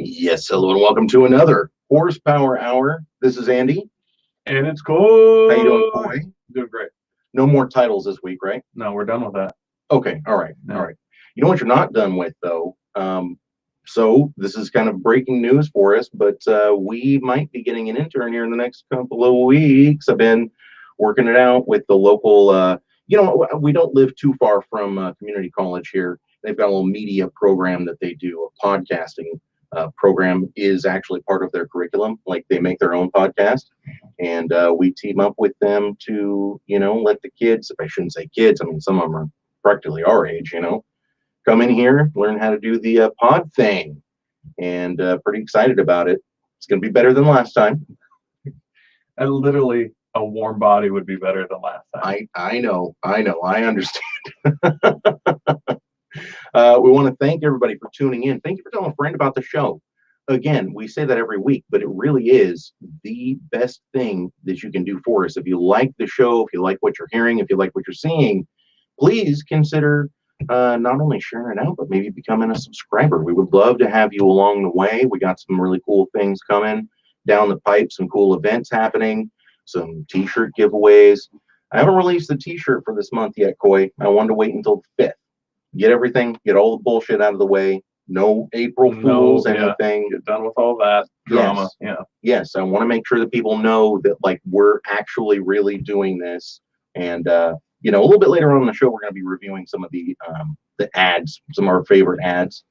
Yes, hello and welcome to another Horsepower Hour. This is Andy. And it's Coy. How you doing, Coy? Doing great. No more titles this week, right? No, we're done with that. Okay, all right, No. all right. You know what you're not done with, though? So this is kind of breaking news for us, but we might be getting an intern here in the next couple of weeks. I've been working it out with the local, we don't live too far from community college here. They've got a little media program that they do. A podcasting program is actually part of their curriculum. Like, they make their own podcast, and we team up with them to, let the kids, if I shouldn't say kids, I mean, some of them are practically our age, come in here, learn how to do the pod thing, and pretty excited about it. It's going to be better than last time. And literally, a warm body would be better than last time. I know, I understand. We want to thank everybody for tuning in. Thank you for telling a friend about the show. Again, we say that every week, but it really is the best thing that you can do for us. If you like the show, if you like what you're hearing, if you like what you're seeing, please consider not only sharing it out, but maybe becoming a subscriber. We would love to have you along the way. We got some really cool things coming down the pipe, some cool events happening, some t-shirt giveaways. I haven't released the t-shirt for this month yet, Coy. I wanted to wait until the 5th. Get all the bullshit out of the way. No April Fools, anything. Get done with all that drama. Yes, I want to make sure that people know that, like, we're actually really doing this. And a little bit later on in the show, we're going to be reviewing some of the ads, some of our favorite ads.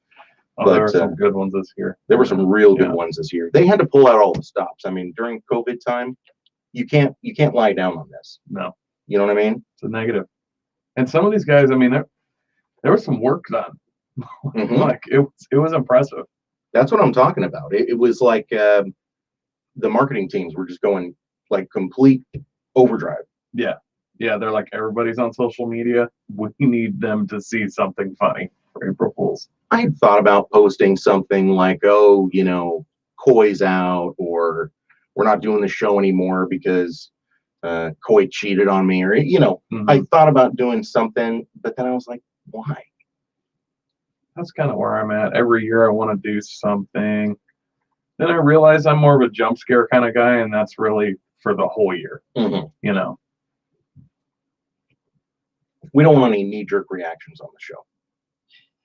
There were some good ones this year. There were some real good ones this year. They had to pull out all the stops. I mean, during COVID time, you can't lie down on this. No. You know what I mean? It's a negative. And some of these guys, I mean, there was some work done. Mm-hmm. Like, it was impressive. That's what I'm talking about. It was like the marketing teams were just going like complete overdrive. Yeah, they're like, everybody's on social media. We need them to see something funny for April Fools. I had thought about posting something like, Coy's out, or we're not doing the show anymore because Coy cheated on me, or Mm-hmm. I thought about doing something, but then I was like, why? That's kind of where I'm at. Every year I want to do something. Then I realize I'm more of a jump scare kind of guy, and that's really for the whole year. Mm-hmm. We don't want any knee-jerk reactions on the show.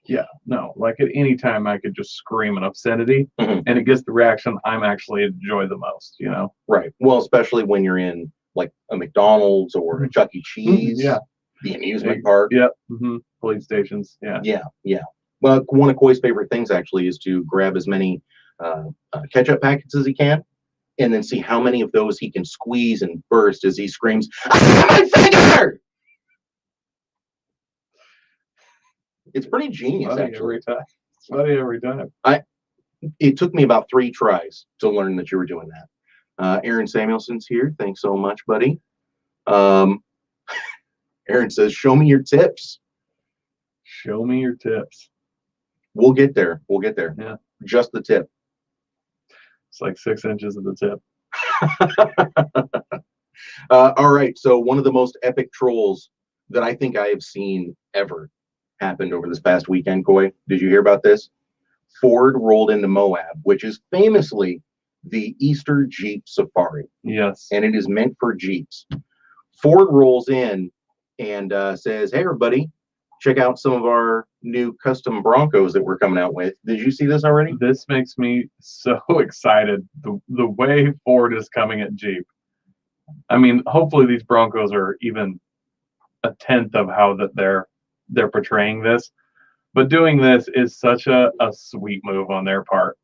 Yeah, no. Like, at any time I could just scream an obscenity, mm-hmm. and it gets the reaction I'm actually enjoy the most, Right. Well, especially when you're in, like, a McDonald's or a Chuck E. Cheese. Yeah. The amusement park. Yep. Mm-hmm. Police stations. Yeah. Yeah. Well, one of Coy's favorite things, actually, is to grab as many ketchup packets as he can, and then see how many of those he can squeeze and burst as he screams, "My finger!" It's pretty genius, actually. It's funny every time. It took me about 3 tries to learn that you were doing that. Aaron Samuelson's here. Thanks so much, buddy. Aaron says, "Show me your tips." Show me your tips. We'll get there. Yeah. Just the tip. It's like 6 inches of the tip. All right. So one of the most epic trolls that I think I have seen ever happened over this past weekend, Coy. Did you hear about this? Ford rolled into Moab, which is famously the Easter Jeep Safari. Yes. And it is meant for Jeeps. Ford rolls in and says, "Hey, everybody, check out some of our new custom Broncos that we're coming out with." Did you see this already? This makes me so excited. The way Ford is coming at Jeep. I mean, hopefully these Broncos are even a tenth of how that they're portraying this. But doing this is such a sweet move on their part.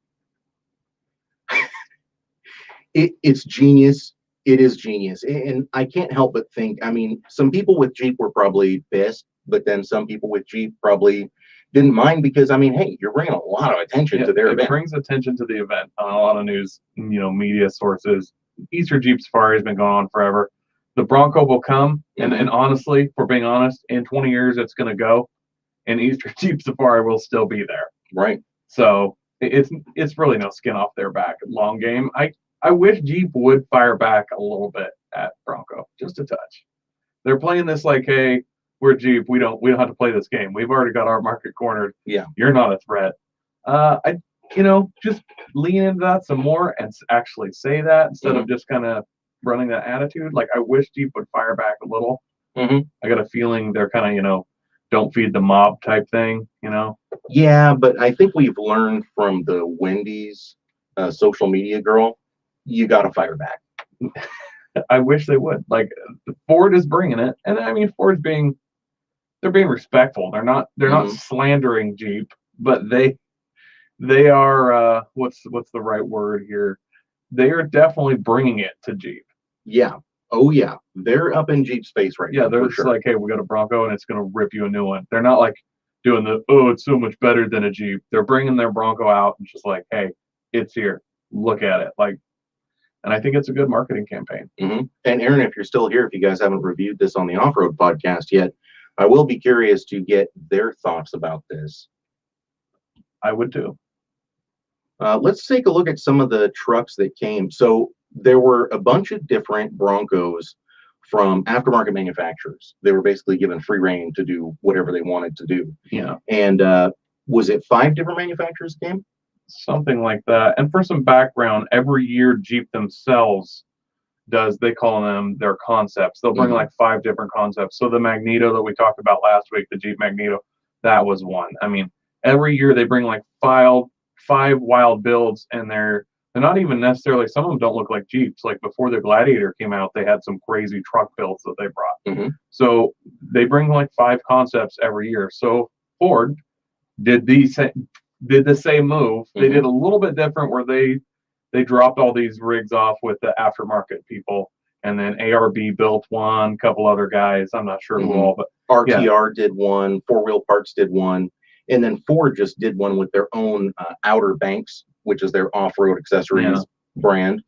It's genius. It is genius. And I can't help but think, I mean, some people with Jeep were probably pissed, but then some people with Jeep probably didn't mind because, I mean, hey, you're bringing a lot of attention to their event. It brings attention to the event on a lot of news, media sources. Easter Jeep Safari has been going on forever. The Bronco will come, and honestly, for being honest, in 20 years it's going to go, and Easter Jeep Safari will still be there. Right. So it's really no skin off their back. Long game. I wish Jeep would fire back a little bit at Bronco, just a touch. They're playing this like, hey, we're Jeep. We don't have to play this game. We've already got our market cornered. Yeah. You're not a threat. I just lean into that some more and actually say that instead of just kind of running that attitude. Like, I wish Jeep would fire back a little. I got a feeling they're kind of, don't feed the mob type thing, Yeah, but I think we've learned from the Wendy's social media girl, you got to fire back. I wish they would. Like, Ford is bringing it, and I mean, they're being respectful. They're not slandering Jeep, but they are what's the right word here? They are definitely bringing it to Jeep. Yeah. Oh yeah. They're up in Jeep space right now. Yeah, they're just like, hey, we got a Bronco and it's gonna rip you a new one. They're not like doing it's so much better than a Jeep. They're bringing their Bronco out and just like, hey, it's here. Look at it. Like, and I think it's a good marketing campaign. And Aaron, if you're still here, if you guys haven't reviewed this on the Off-Road podcast yet, I will be curious to get their thoughts about this. I would too. Let's take a look at some of the trucks that came. So there were a bunch of different Broncos from aftermarket manufacturers. They were basically given free reign to do whatever they wanted to do. Yeah. And was it 5 different manufacturers came? Something like that. And for some background, every year Jeep themselves they call them their concepts. They'll bring like 5 different concepts. So the Magneto that we talked about last week, the Jeep Magneto, that was one. I mean, every year they bring like 5 wild builds, and they're not even necessarily, some of them don't look like Jeeps. Like before the Gladiator came out, they had some crazy truck builds that they brought. So they bring like 5 concepts every year. So Ford did the same move. They did a little bit different, where they dropped all these rigs off with the aftermarket people, and then ARB built one, couple other guys, I'm not sure who all, but RTR did one, 4 Wheel Parts did one, and then Ford just did one with their own Outer Banks, which is their off-road accessories brand.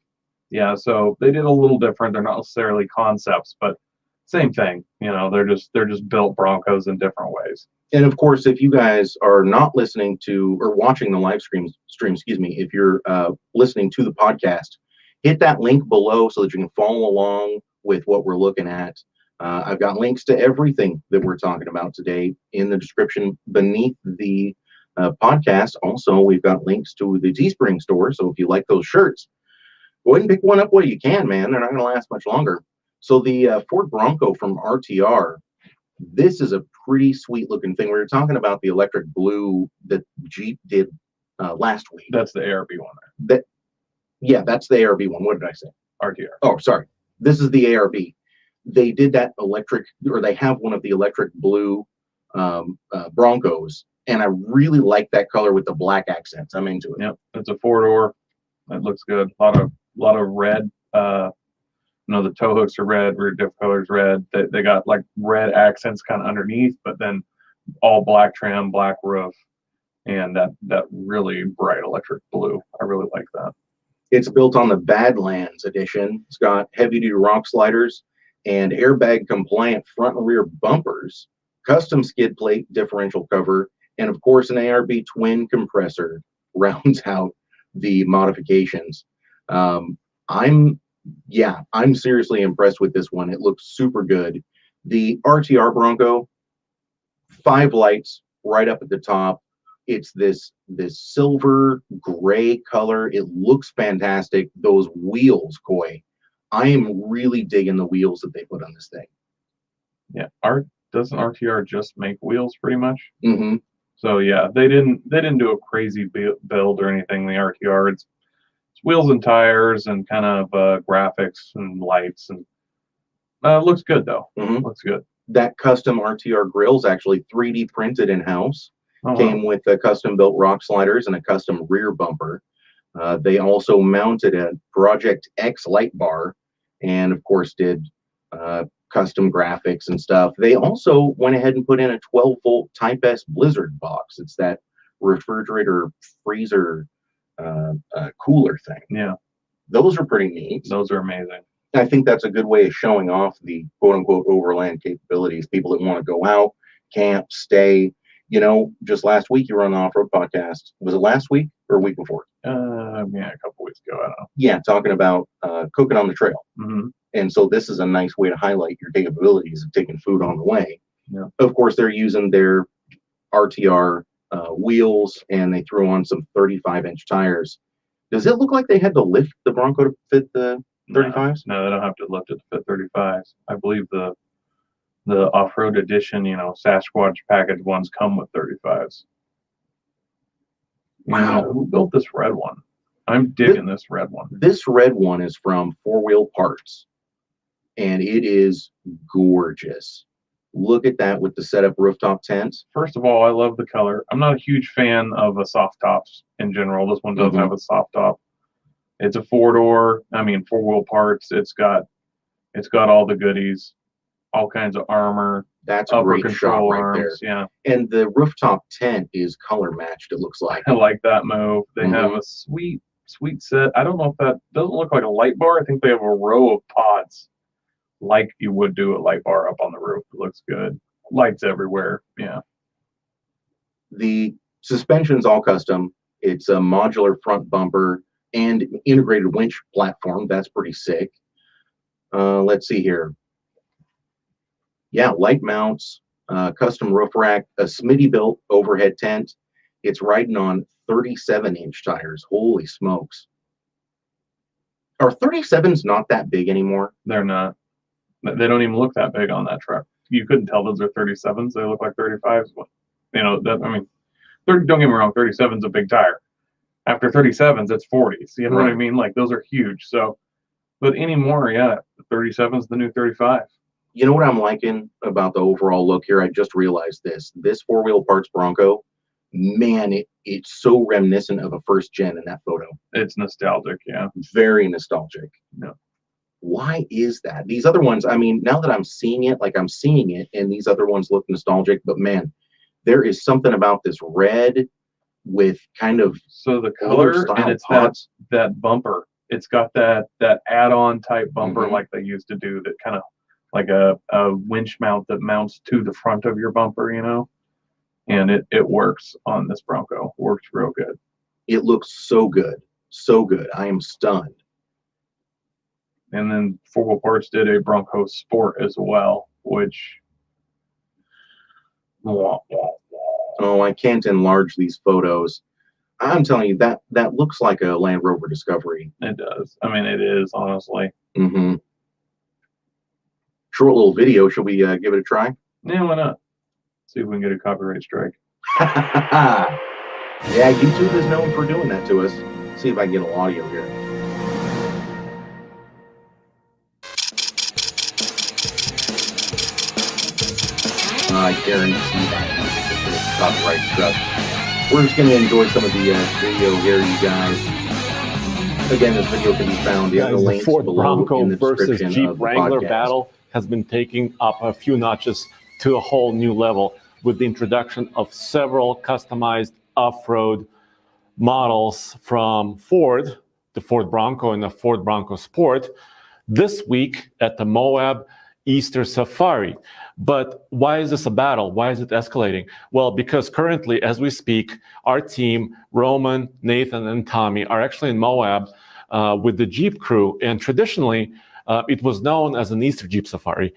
Yeah, so they did a little different. They're not necessarily concepts, but same thing. They're just built Broncos in different ways. And of course, if you guys are not listening to or watching the live stream, if you're listening to the podcast, hit that link below so that you can follow along with what we're looking at. I've got links to everything that we're talking about today in the description beneath the podcast. Also, we've got links to the Teespring store. So if you like those shirts, go ahead and pick one up while you can, man. They're not going to last much longer. So the Ford Bronco from RTR, this is a pretty sweet looking thing. We were talking about the electric blue that Jeep did last week. That's the ARB one there. That's the ARB one. What did I say? RTR. Oh, sorry. This is the ARB. They did that electric, or they have one of the electric blue Broncos, and I really like that color with the black accents. I'm into it. Yep, it's a 4-door. That looks good. A lot of red. The tow hooks are red, rear diff color's red. They got like red accents kind of underneath, but then all black trim, black roof, and that really bright electric blue. I really like that. It's built on the Badlands edition. It's got heavy-duty rock sliders and airbag compliant front and rear bumpers, custom skid plate differential cover, and of course an ARB twin compressor rounds out the modifications. I'm seriously impressed with this one. It looks super good. The RTR Bronco, 5 lights right up at the top. It's this silver gray color. It looks fantastic. Those wheels, Coy, I am really digging the wheels that they put on this thing. Yeah, doesn't RTR just make wheels pretty much? So yeah, they didn't do a crazy build or anything. The RTR, it's wheels and tires and kind of graphics and lights, and looks good though. Looks good. That custom RTR grill is actually 3D printed in house. Came Wow. with a custom built rock sliders and a custom rear bumper. They also mounted a Project X light bar, and of course did custom graphics and stuff. They also went ahead and put in a 12-volt Type S Blizzard box. It's that refrigerator freezer cooler thing. Yeah, those are pretty neat. Those are amazing. I think that's a good way of showing off the quote-unquote overland capabilities. People that want to go out, camp, stay. Just last week you were on the off-road podcast. Was it last week or a week before? A couple weeks ago. I don't know. Yeah, talking about cooking on the trail. And so this is a nice way to highlight your capabilities of taking food on the way. Yeah. Of course, they're using their RTR wheels, and they threw on some 35-inch tires. Does it look like they had to lift the Bronco to fit the 35s? No, they don't have to lift it to fit 35s. I believe the off-road edition, Sasquatch package ones come with 35s. Wow. Who built this red one? I'm digging this red one. This red one is from 4 Wheel Parts, and it is gorgeous. Look at that with the setup rooftop tent. First of all, I love the color. I'm not a huge fan of soft tops in general. This one does have a soft top. It's a 4-door. 4-wheel parts. It's got all the goodies, all kinds of armor. That's a great shot right there. Yeah. And the rooftop tent is color matched, it looks like. I like that move. They have a sweet set. I don't know if that doesn't look like a light bar. I think they have a row of pods like you would do a light bar up on the roof. It looks good. Lights everywhere. Yeah. The suspension's all custom. It's a modular front bumper and integrated winch platform. That's pretty sick. Let's see here. Yeah, light mounts, custom roof rack, a Smitty built overhead tent. It's riding on 37-inch tires. Holy smokes. Are 37s not that big anymore? They're not. They don't even look that big on that truck. You couldn't tell those are 37s. They look like 35s. Don't get me wrong, 37's a big tire. After 37s, it's 40s. You know what I mean? Like, those are huge. So, but anymore, yeah, 37's the new 35. You know what I'm liking about the overall look here? I just realized this. This 4 Wheel Parts Bronco, man, it's so reminiscent of a first gen in that photo. It's nostalgic, yeah. Very nostalgic. Yeah. Why is that? These other ones, now that I'm seeing it, I'm seeing it, and these other ones look nostalgic, but man, there is something about this red with kind of the color, and it's that bumper. It's got that add-on type bumper like they used to do, that kind of like a winch mount that mounts to the front of your bumper, and it works on this Bronco. Works real good. It looks so good. So good. I am stunned. And then 4 Wheel Parts did a Bronco Sport as well, which... Oh, I can't enlarge these photos. I'm telling you, that looks like a Land Rover Discovery. It does. It is, honestly. Short little video. Should we give it a try? Yeah, why not? See if we can get a copyright strike. Yeah, YouTube is known for doing that to us. See if I can get a little audio here. I guarantee that copyright stuff. We're just going to enjoy some of the video here, you guys. Again, this video can be found in the links Ford below Bronco in the versus description Jeep of the Wrangler podcast. battle has been taking up a few notches to a whole new level with the introduction of several customized off-road models from Ford, the Ford Bronco and the Ford Bronco Sport, this week at the Moab Easter Safari. But why is this a battle? Why is it escalating? Well, because currently, as we speak, our team, Roman, Nathan, and Tommy, are actually in Moab with the Jeep crew. And traditionally, it was known as an Easter Jeep Safari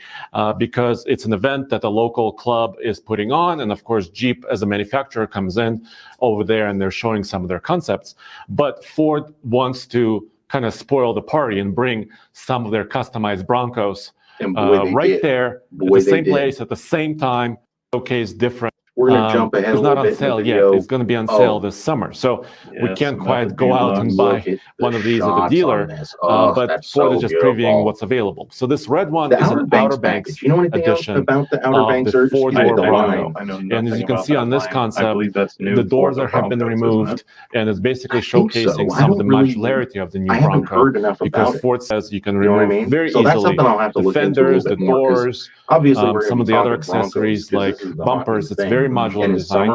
because it's an event that a local club is putting on. And of course, Jeep as a manufacturer comes in over there and they're showing some of their concepts. But Ford wants to kind of spoil the party and bring some of their customized Broncos right there at the same place at the same time, showcase different. We're going to jump ahead a little bit. It's not on sale yet. It's going to be on sale this summer. So we can't quite go out and buy one of these at the dealer. But Ford is just previewing what's available. So this red one is an Outer Banks edition about the Outer Banks of the four-door Bronco. And as you can see on this concept, the doors have been removed, and it's basically showcasing some of the modularity of the new Bronco. Because Ford says you can remove very easily the fenders, the doors, some of the other accessories like bumpers. It's very modular design.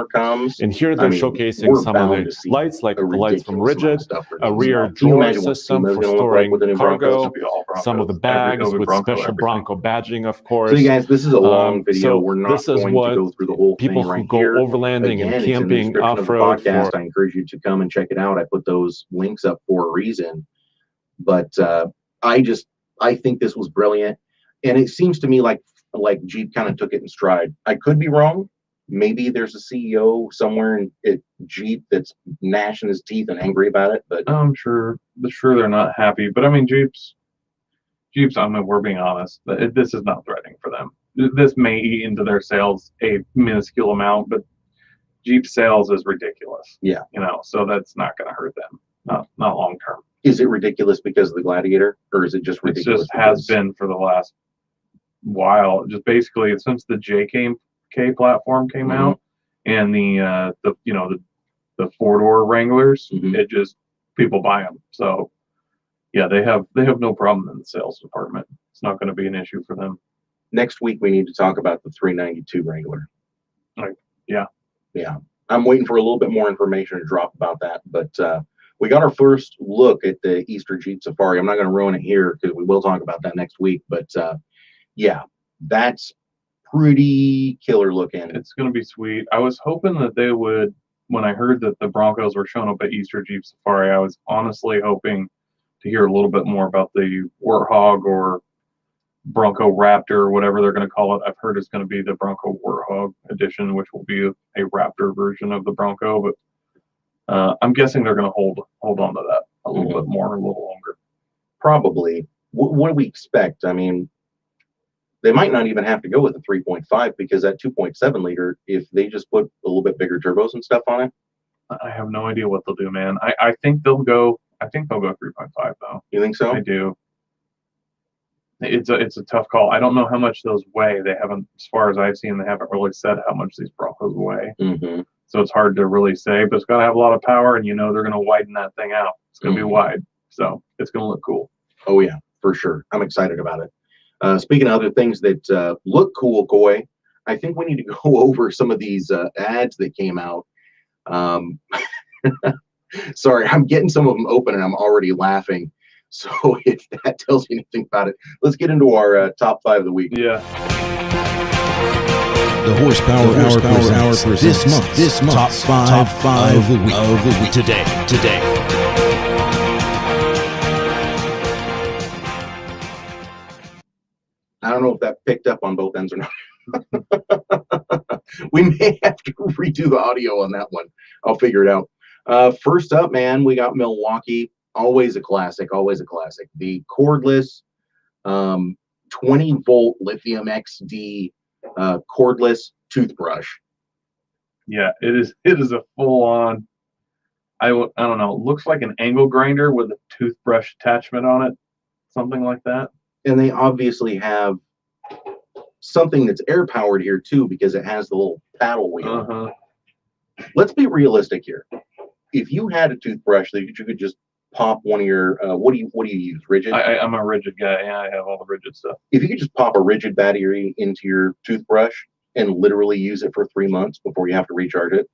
And here they're showcasing some of the lights, like the lights from Rigid, a rear drawer system for storing cargo, some of the bags with special Bronco badging, of course. So you guys, this is a long video. So we're not going to go through the whole people thing right who go here. overlanding and camping off-road. I encourage you to come and check it out. I put those links up for a reason. But I think this was brilliant. And it seems to me like Jeep kind of took it in stride. I could be wrong, maybe there's a CEO somewhere at Jeep that's gnashing his teeth and angry about it, but I'm sure they're not happy. But I mean, Jeep's. I mean, we're being honest. This is not threatening for them. This may eat into their sales a minuscule amount, but Jeep sales is ridiculous. Yeah. So that's not going to hurt them. Not long term. Is it ridiculous because of the Gladiator, or is it just ridiculous? It just has been for the last while. Just basically since the JK platform came out and the 4-door Wranglers, it just people buy them. So yeah, they have no problem in the sales department. It's not going to be an issue for them. Next week we need to talk about the 392 Wrangler. Yeah. I'm waiting for a little bit more information to drop about that, but we got our first look at the Easter Jeep Safari. I'm not going to ruin it here because we will talk about that next week, but yeah, that's pretty killer looking. It's going to be sweet. I was hoping that they would, when I heard that the Broncos were showing up at Easter Jeep Safari, I was honestly hoping to hear a little bit more about the Warthog or Bronco Raptor, or whatever they're going to call it. I've heard it's going to be the Bronco Warthog edition, which will be a Raptor version of the Bronco, but I'm guessing they're going to hold on to that a little bit more, a little longer. Probably. What do we expect? I mean, they might not even have to go with a 3.5 because that 2.7 liter, if they just put a little bit bigger turbos and stuff on it. I have no idea what they'll do, man. I think they'll go 3.5 though. You think so? I do. It's a tough call. I don't know how much those weigh. They haven't, as far as I've seen, they haven't really said how much these Broncos weigh. So it's hard to really say, but it's got to have a lot of power, and they're going to widen that thing out. It's going to be wide, so it's going to look cool. Oh yeah, for sure. I'm excited about it. Speaking of other things that look cool, Coy, I think we need to go over some of these ads that came out. Sorry, I'm getting some of them open and I'm already laughing. So if that tells you anything about it, let's get into our top 5 of the week. Yeah. The Horsepower Hour presents this month's top five of the week. Today. I don't know if that picked up on both ends or not. We may have to redo the audio on that one. I'll figure it out. First up, man, we got Milwaukee. Always a classic. The cordless 20-volt lithium XD cordless toothbrush. Yeah, it is a full-on, I don't know, looks like an angle grinder with a toothbrush attachment on it, something like that. And they obviously have something that's air-powered here, too, because it has the little paddle wheel. Let's be realistic here. If you had a toothbrush that you could just pop one of your, what do you use, rigid? I'm a rigid guy. Yeah, I have all the rigid stuff. If you could just pop a rigid battery into your toothbrush and literally use it for 3 months before you have to recharge it.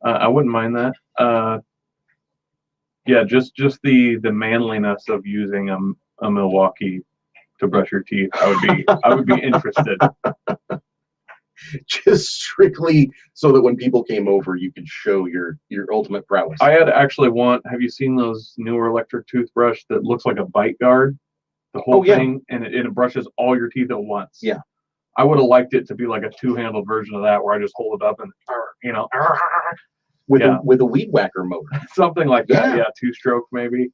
I wouldn't mind that. Yeah, just the manliness of using a Milwaukee to brush your teeth. I would be interested. Just strictly so that when people came over, you could show your ultimate prowess. I had actually have you seen those newer electric toothbrush that looks like a bite guard? The whole thing, and it brushes all your teeth at once. Yeah. I would have liked it to be like a two-handled version of that, where I just hold it up and, with a weed whacker motor. Something like that. Yeah, 2-stroke maybe.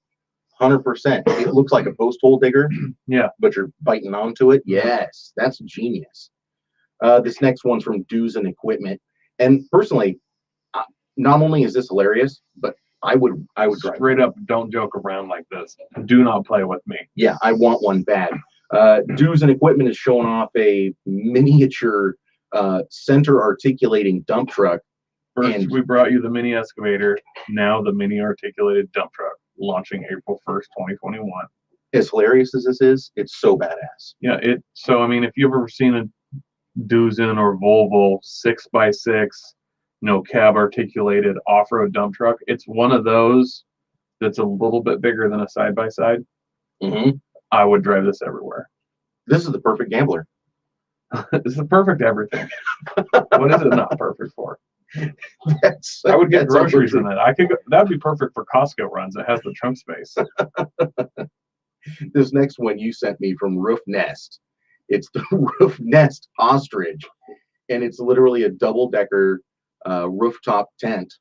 100%. It looks like a post hole digger. Yeah. But you're biting onto it. Yes, that's genius. This next one's from Doob and Equipment. And personally, not only is this hilarious, but I would straight up, don't joke around like this. Do not play with me. Yeah, I want one bad. Doob and Equipment is showing off a miniature center articulating dump truck. First, we brought you the mini excavator. Now the mini articulated dump truck, launching April 1st, 2021. As hilarious as this is, it's so badass. Yeah, so I mean, if you've ever seen a Doob or Volvo 6x6, cab articulated off-road dump truck, it's one of those that's a little bit bigger than a side-by-side. I would drive this everywhere. This is the perfect gambler. This is the perfect everything. What is it not perfect for? I would get groceries in it. That'd be perfect for Costco runs. It has the trunk space. This next one you sent me from Roof Nest. It's the Roof Nest Ostrich. and it's literally a double-decker rooftop tent.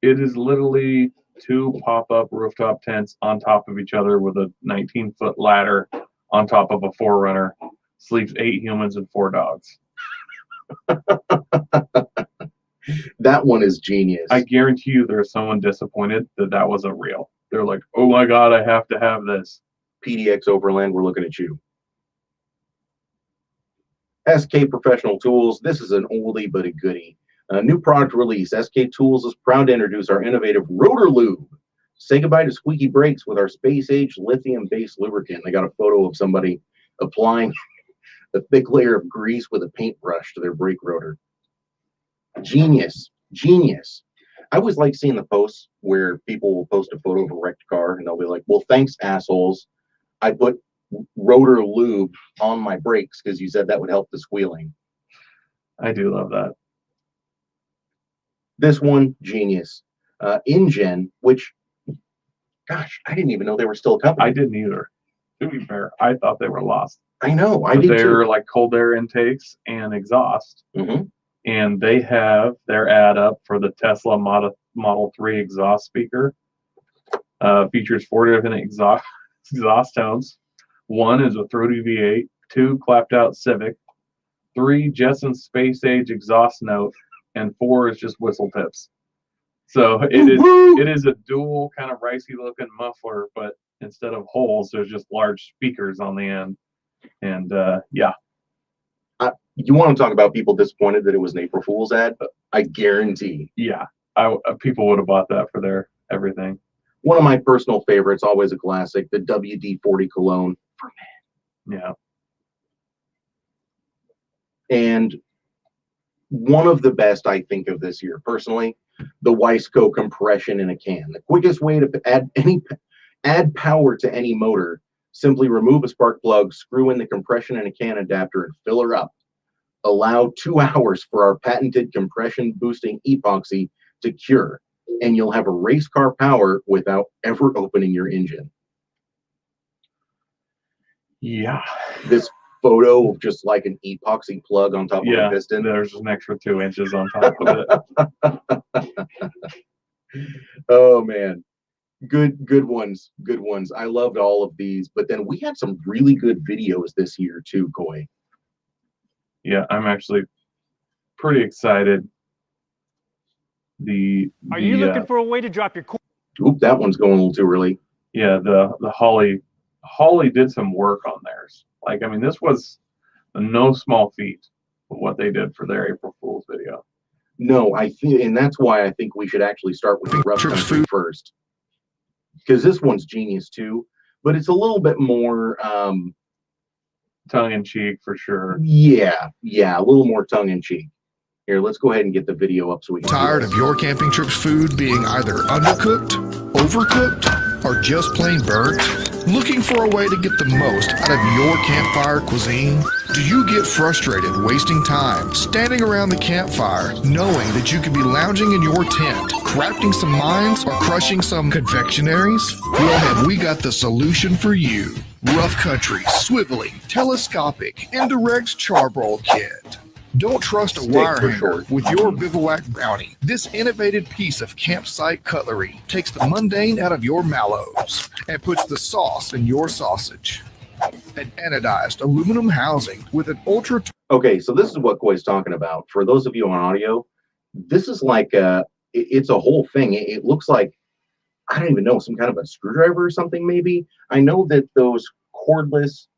It is literally 2 pop-up rooftop tents on top of each other with a 19-foot ladder on top of a 4Runner. Sleeps 8 humans and 4 dogs. That one is genius. I guarantee you there's someone disappointed that wasn't real. They're like, oh my God, I have to have this. PDX Overland, we're looking at you. SK Professional Tools, this is an oldie but a goodie. A new product release, SK Tools is proud to introduce our innovative Rotor Lube. Say goodbye to squeaky brakes with our space-age lithium-based lubricant. They got a photo of somebody applying a thick layer of grease with a paintbrush to their brake rotor. Genius. Genius. I always like seeing the posts where people will post a photo of a wrecked car and they'll be like, well, thanks, assholes. I put Rotor Lube on my brakes because you said that would help the squealing. I do love that. This one, genius. InGen, which, gosh, I didn't even know they were still a company. I didn't either. To be fair, I thought they were lost. I know, I But did they're too. like cold air intakes and exhaust. Mm-hmm. And they have their ad up for the Tesla Model 3 exhaust speaker. Features 4 different exhaust tones. 1 is a throaty V8, 2 clapped out Civic, 3 Jetson space age exhaust note, and 4 is just whistle tips. So it is a dual kind of ricey looking muffler, but instead of holes, there's just large speakers on the end. And yeah. You want to talk about people disappointed that it was an April Fool's ad? I guarantee. Yeah, people would have bought that for their everything. One of my personal favorites, always a classic, the WD-40 cologne for men. Yeah. And one of the best I think of this year, personally, the Wiseco compression in a can. The quickest way to add power to any motor, simply remove a spark plug, screw in the compression in a can adapter, and fill her up. Allow 2 hours for our patented compression boosting epoxy to cure, and you'll have a race car power without ever opening your engine. Yeah. This photo of just like an epoxy plug on top of a piston. There's an extra 2 inches on top of it. Oh man. Good ones. Good ones. I loved all of these, but then we had some really good videos this year too, Coy. Yeah, I'm actually pretty excited. Are you looking for a way to drop your Oop, that one's going a little too early. Yeah, the Holly did some work on theirs. Like, I mean, this was no small feat of what they did for their April Fool's video. No, I think, and that's why I think we should actually start with the rough country first, because this one's genius too, but it's a little bit more tongue in cheek for sure. Yeah, a little more tongue in cheek. Here, let's go ahead and get the video up so we can. Tired of your camping trip's food being either undercooked, overcooked, or just plain burnt? Looking for a way to get the most out of your campfire cuisine? Do you get frustrated wasting time standing around the campfire knowing that you could be lounging in your tent, crafting some mines or crushing some confectionaries? Well, have we got the solution for you. Rough Country, Swiveling, Telescopic, and Direct Charbroil Kit. Don't trust a wire hanger with your bivouac bounty. This innovative piece of campsite cutlery takes the mundane out of your mallows and puts the sauce in your sausage. An anodized aluminum housing with an ultra... Okay, so this is what Coy's talking about. For those of you on audio, this is like it's a whole thing. It looks like, I don't even know, some kind of a screwdriver or something maybe. I know that those cordless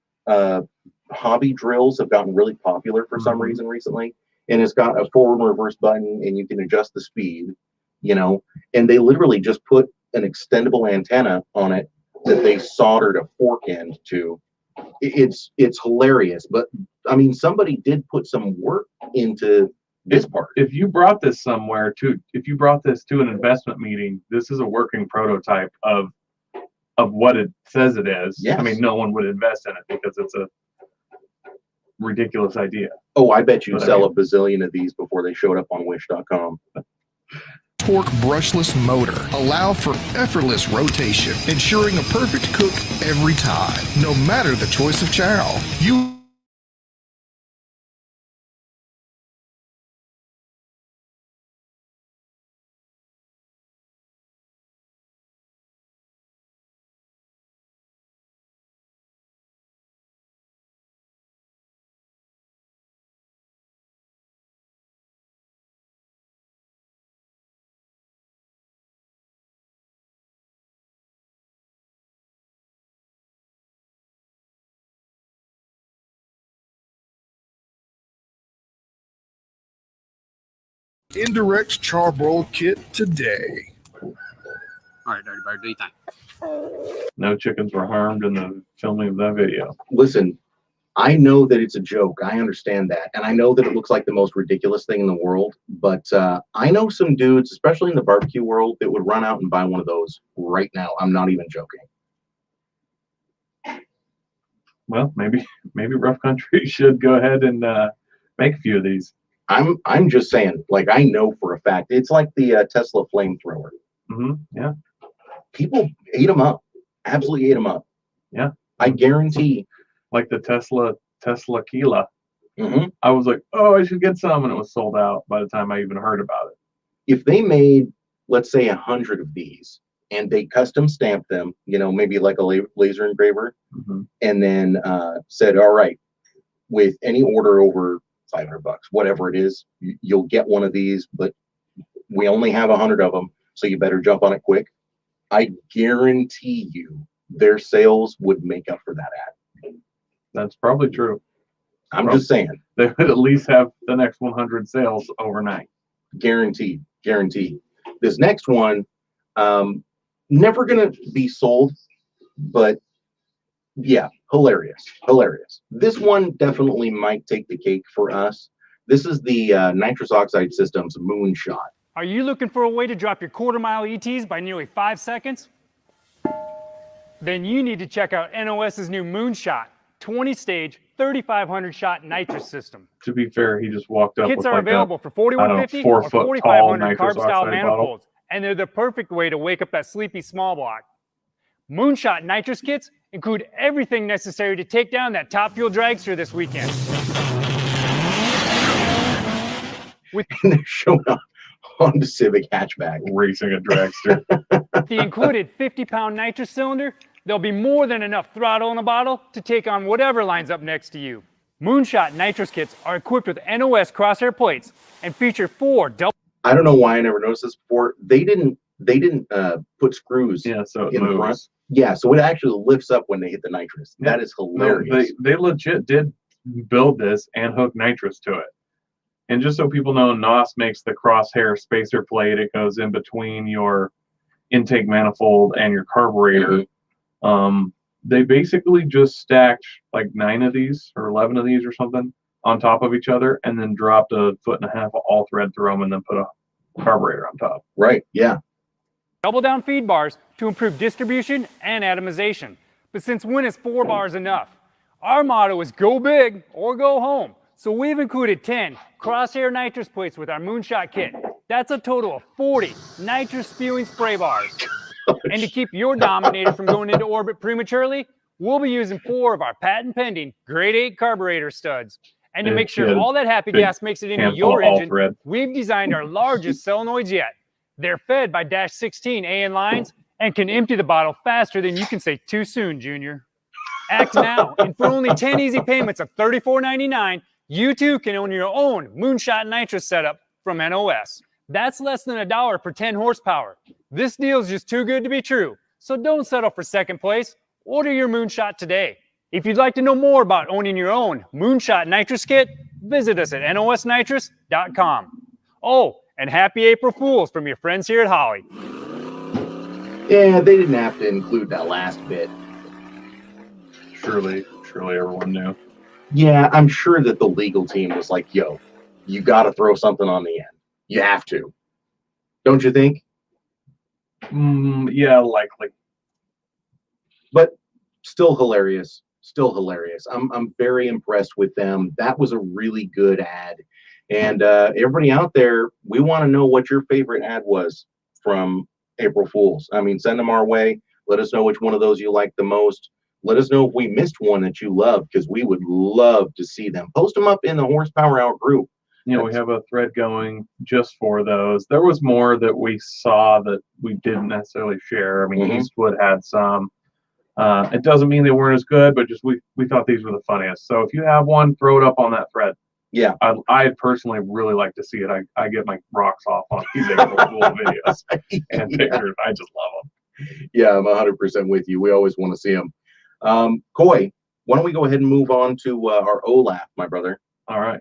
hobby drills have gotten really popular for some reason recently, and it's got a forward and reverse button and you can adjust the speed, you know, and they literally just put an extendable antenna on it that they soldered a fork end to. It's hilarious, but I mean, somebody did put some work into this part. If you brought this somewhere if you brought this to an investment meeting, this is a working prototype of what it says it is. Yes. I mean, no one would invest in it because it's a ridiculous idea. Oh, I bet you sell a bazillion of these before they showed up on wish.com. torque brushless motor allow for effortless rotation, ensuring a perfect cook every time, no matter the choice of chow. You Indirect Charbroil Kit today. All right, Dirty Bird, do you think? No chickens were harmed in the filming of that video. Listen, I know that it's a joke. I understand that. And I know that it looks like the most ridiculous thing in the world. But I know some dudes, especially in the barbecue world, that would run out and buy one of those right now. I'm not even joking. Well, maybe Rough Country should go ahead and make a few of these. I'm just saying, like, I know for a fact. It's like the Tesla flamethrower. Yeah. People ate them up. Absolutely ate them up. Yeah. I guarantee. Like the Tesla Kila. I was like, oh, I should get some, and it was sold out by the time I even heard about it. If they made, let's say, 100 of these, and they custom stamped them, you know, maybe like a laser engraver, and then said, all right, with any order over $500, whatever it is, you'll get one of these, but we only have 100 of them, so you better jump on it quick. I guarantee you their sales would make up for that ad. That's probably true. I'm just saying. They would at least have the next 100 sales overnight. Guaranteed. Guaranteed. This next one, never going to be sold, but yeah, hilarious. Hilarious. This one definitely might take the cake for us. This is the nitrous oxide system's Moonshot. Are you looking for a way to drop your quarter-mile ETs by nearly 5 seconds? Then you need to check out NOS's new Moonshot 20-stage 3,500 shot nitrous system. To be fair, he just walked up Kits with are like available for 4,150 or 4,500 carb-style manifolds, and they're the perfect way to wake up that sleepy small block. Moonshot nitrous kits include everything necessary to take down that top fuel dragster this weekend. And they're showing up on the Civic hatchback. Racing a dragster. With the included 50-pound nitrous cylinder, there'll be more than enough throttle in a bottle to take on whatever lines up next to you. Moonshot nitrous kits are equipped with NOS crosshair plates and feature 4 double. I don't know why I never noticed this before. They didn't put screws so it in moves. the front. Yeah, so it actually lifts up when they hit the nitrous. Yeah. That is hilarious. No, they legit did build this and hook nitrous to it. And just so people know, NOS makes the crosshair spacer plate. It goes in between your intake manifold and your carburetor. They basically just stacked like 9 of these or 11 of these or something on top of each other, and then dropped 1.5 foot of all thread through them, and then put a carburetor on top. Right, yeah. Double down feed bars to improve distribution and atomization. But since when is 4 bars enough? Our motto is go big or go home. So we've included 10 crosshair nitrous plates with our Moonshot kit. That's a total of 40 nitrous spewing spray bars. And to keep your Dominator from going into orbit prematurely, we'll be using 4 of our patent pending grade 8 carburetor studs. And to make sure all that happy gas makes it into your engine, we've designed our largest solenoids yet. They're fed by Dash 16 AN lines and can empty the bottle faster than you can say too soon, Junior. Act now, and for only 10 easy payments of $34.99, you too can own your own Moonshot nitrous setup from NOS. That's less than $1 per 10 horsepower. This deal is just too good to be true, so don't settle for second place. Order your Moonshot today. If you'd like to know more about owning your own Moonshot nitrous kit, visit us at nosnitrous.com. Oh, and happy April Fools from your friends here at Holly. Yeah, they didn't have to include that last bit. Surely everyone knew. Yeah, I'm sure that the legal team was like, yo, you got to throw something on the end. You have to. Don't you think? Yeah, likely. But still hilarious. Still hilarious. I'm very impressed with them. That was a really good ad. And everybody out there, we want to know what your favorite ad was from April Fools. I mean, send them our way. Let us know which one of those you like the most. Let us know if we missed one that you love, because we would love to see them. Post them up in the Horsepower Hour group. You know, we have a thread going just for those. There was more that we saw that we didn't necessarily share. I mean, Eastwood had some. It doesn't mean they weren't as good, but just we thought these were the funniest. So if you have one, throw it up on that thread. Yeah. I'd personally really like to see it. I get my rocks off on these April Fool videos and pictures. I just love them. Yeah, I'm 100% with you. We always want to see them. Coy, why don't we go ahead and move on to our OLAF, my brother? All right.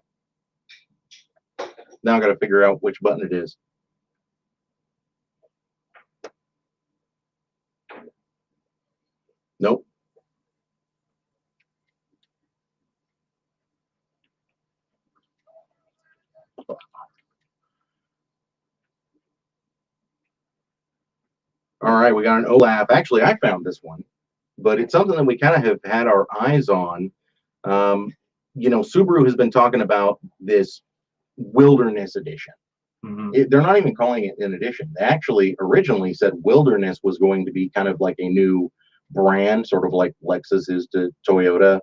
Now I got to figure out which button it is. Nope. All right, we got an OLAF. Actually, I found this one, but it's something that we kind of have had our eyes on. You know, Subaru has been talking about this Wilderness Edition. They're not even calling it an edition. They actually originally said Wilderness was going to be kind of like a new brand, sort of like Lexus is to Toyota,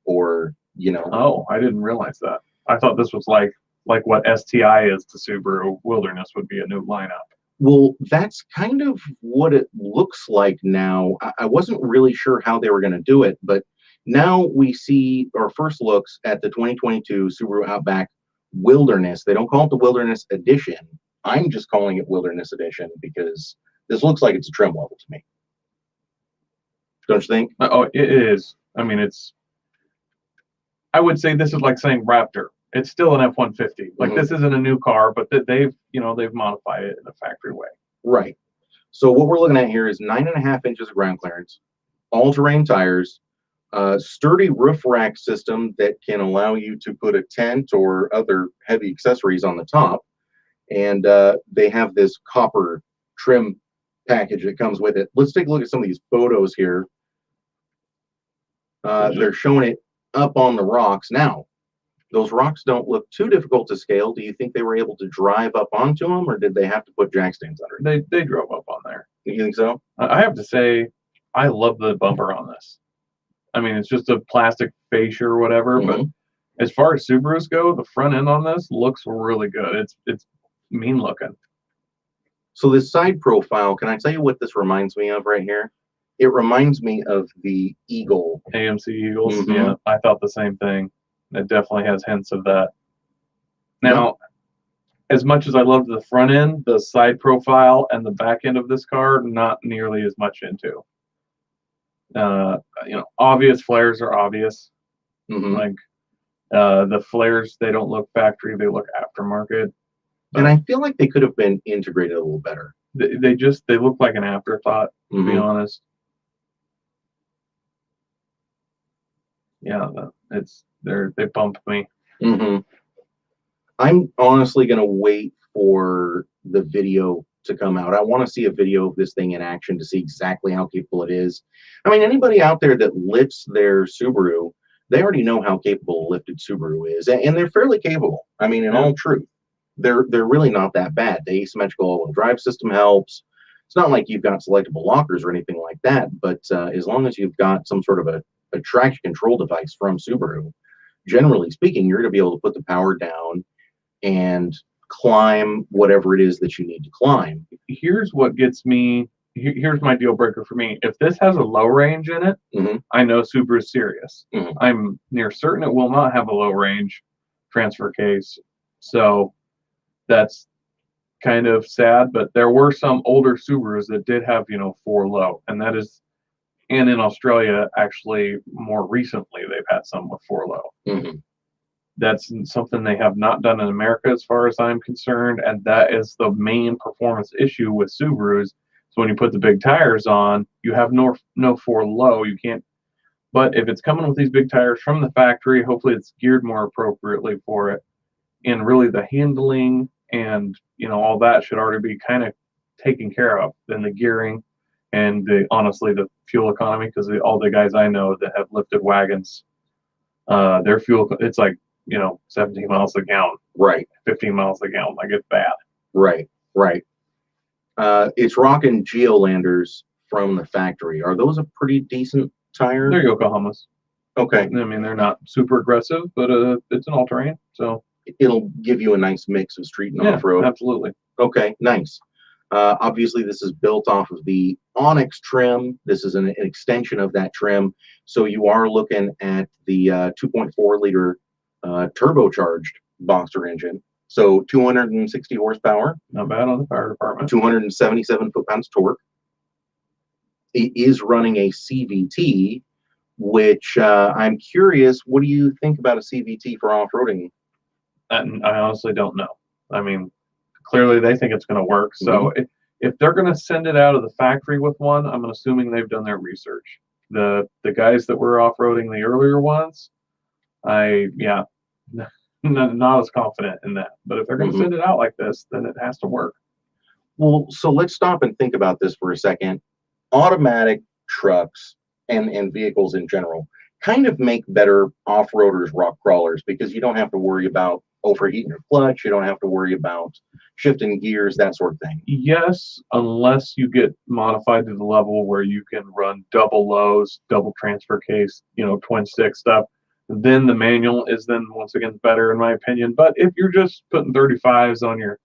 or, you know. Oh, I didn't realize that. I thought this was like what STI is to Subaru. Wilderness would be a new lineup. Well, that's kind of what it looks like now. I wasn't really sure how they were going to do it, but now we see our first looks at the 2022 Subaru Outback Wilderness. They don't call it the Wilderness Edition. I'm just calling it Wilderness Edition because this looks like it's a trim level to me. Don't you think? Oh, it is. I mean, I would say this is like saying Raptor. It's still an F-150. Like, this isn't a new car, but they've modified it in a factory way. Right. So what we're looking at here is 9.5 inches of ground clearance, all-terrain tires, sturdy roof rack system that can allow you to put a tent or other heavy accessories on the top. And they have this copper trim package that comes with it. Let's take a look at some of these photos here. They're showing it up on the rocks. Now, those rocks don't look too difficult to scale. Do you think they were able to drive up onto them, or did they have to put jack stands under it? They drove up on there. You think so? I have to say, I love the bumper on this. I mean, it's just a plastic fascia or whatever, but as far as Subarus go, the front end on this looks really good. It's mean looking. So this side profile, can I tell you what this reminds me of right here? It reminds me of the Eagle. AMC Eagles. Yeah, I thought the same thing. It definitely has hints of that. Now, as much as I love the front end, the side profile and the back end of this car, not nearly as much into. Obvious flares are obvious. Like the flares, they don't look factory; they look aftermarket. And I feel like they could have been integrated a little better. They look like an afterthought, to be honest. Yeah, they bumped me. I'm honestly going to wait for the video to come out. I want to see a video of this thing in action to see exactly how capable it is. I mean, anybody out there that lifts their Subaru, they already know how capable a lifted Subaru is, and they're fairly capable. I mean, in all truth, they're really not that bad. The asymmetrical all-wheel drive system helps. It's not like you've got selectable lockers or anything like that, but as long as you've got some sort of a traction control device from Subaru, generally speaking, you're going to be able to put the power down and climb whatever it is that you need to climb. Here's what gets me. Here's my deal breaker for me. If this has a low range in it, I know Subaru's serious. I'm near certain it will not have a low range transfer case. So that's kind of sad, but there were some older Subarus that did have, 4 low, and that is, and in Australia, actually more recently, they've had some with 4 low. That's something they have not done in America as far as I'm concerned, and that is the main performance issue with Subarus. So when you put the big tires on, you have no 4 low. You can't. But if it's coming with these big tires from the factory, hopefully it's geared more appropriately for it, and really the handling and all that should already be kind of taken care of. Then the gearing and honestly the fuel economy, because all the guys I know that have lifted wagons, their fuel, it's like 17 miles a gallon, right? 15 miles a gallon, like it's bad. Right. It's rocking Geolanders from the factory. Are those a pretty decent tire? They're Yokohamas. Okay. I mean, they're not super aggressive, but it's an all-terrain, so it'll give you a nice mix of street and off-road. Absolutely. Okay, nice. Obviously, this is built off of the Onyx trim. This is an extension of that trim. So you are looking at the 2.4 liter turbocharged Boxer engine. So 260 horsepower. Not bad on the fire department. 277 foot-pounds torque. It is running a CVT, which I'm curious, what do you think about a CVT for off-roading? I honestly don't know. I mean, clearly they think it's going to work. So if they're going to send it out of the factory with one, I'm assuming they've done their research. The guys that were off-roading the earlier ones, not as confident in that. But if they're going to send it out like this, then it has to work. Well, so let's stop and think about this for a second. Automatic trucks and vehicles in general kind of make better off-roaders, rock crawlers, because you don't have to worry about overheating your clutch. You don't have to worry about shifting gears, that sort of thing. Yes, unless you get modified to the level where you can run double lows, double transfer case, twin stick stuff. Then the manual is then once again better in my opinion. But if you're just putting 35s on your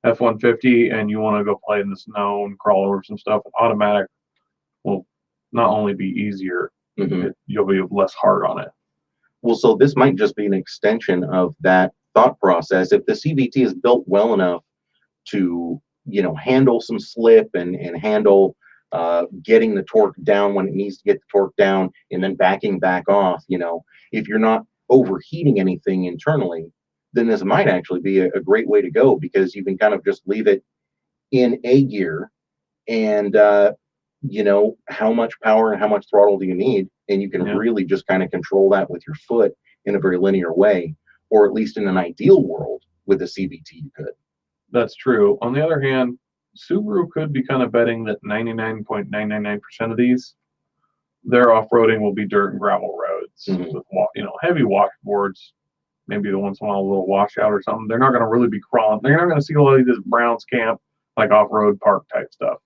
F-150 and you want to go play in the snow and crawl over some stuff, automatic will not only be easier, you'll be less hard on it. Well, so this might just be an extension of that thought process. If the CVT is built well enough to, handle some slip and handle getting the torque down when it needs to get the torque down and then backing back off, if you're not overheating anything internally, then this might actually be a great way to go, because you can kind of just leave it in a gear and, how much power and how much throttle do you need? And you can really just kind of control that with your foot in a very linear way, or at least in an ideal world with a CVT you could. That's true. On the other hand, Subaru could be kind of betting that 99.999% of these, their off-roading will be dirt and gravel roads with, heavy washboards. Maybe the once in a while a little washout or something. They're not going to really be crawling. They're not going to see a lot of this Browns camp, like off-road park type stuff.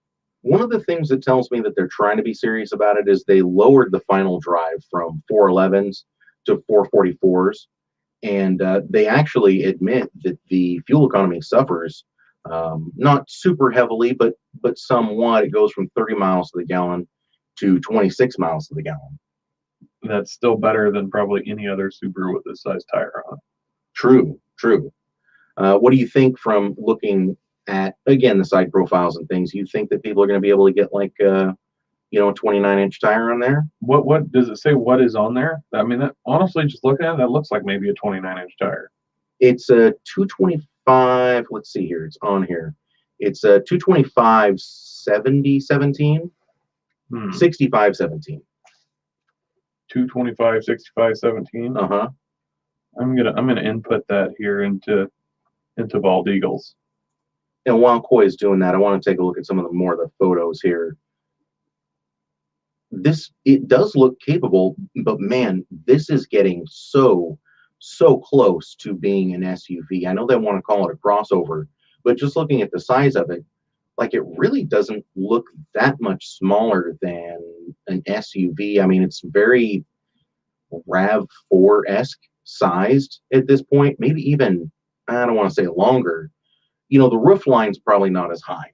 One of the things that tells me that they're trying to be serious about it is they lowered the final drive from 411s to 444s. And they actually admit that the fuel economy suffers, not super heavily, but somewhat. It goes from 30 miles to the gallon to 26 miles to the gallon. That's still better than probably any other Subaru with this size tire on. True. What do you think from looking at, again, the side profiles and things? You think that people are going to be able to get like a 29-inch tire on there? What does it say? What is on there? I mean, that honestly, just looking at it, that looks like maybe a 29-inch tire. It's a 225. Let's see here. It's on here. It's a 225 70-17, 65-17. 225 65-17. I'm gonna input that here into Bald Eagles. And while Coy is doing that, I want to take a look at some of the more of the photos here. It does look capable, but man, this is getting so close to being an SUV. I know they want to call it a crossover, but just looking at the size of it, like, it really doesn't look that much smaller than an SUV. I mean, it's very RAV4-esque sized at this point, maybe even, I don't want to say longer. The roof line's probably not as high,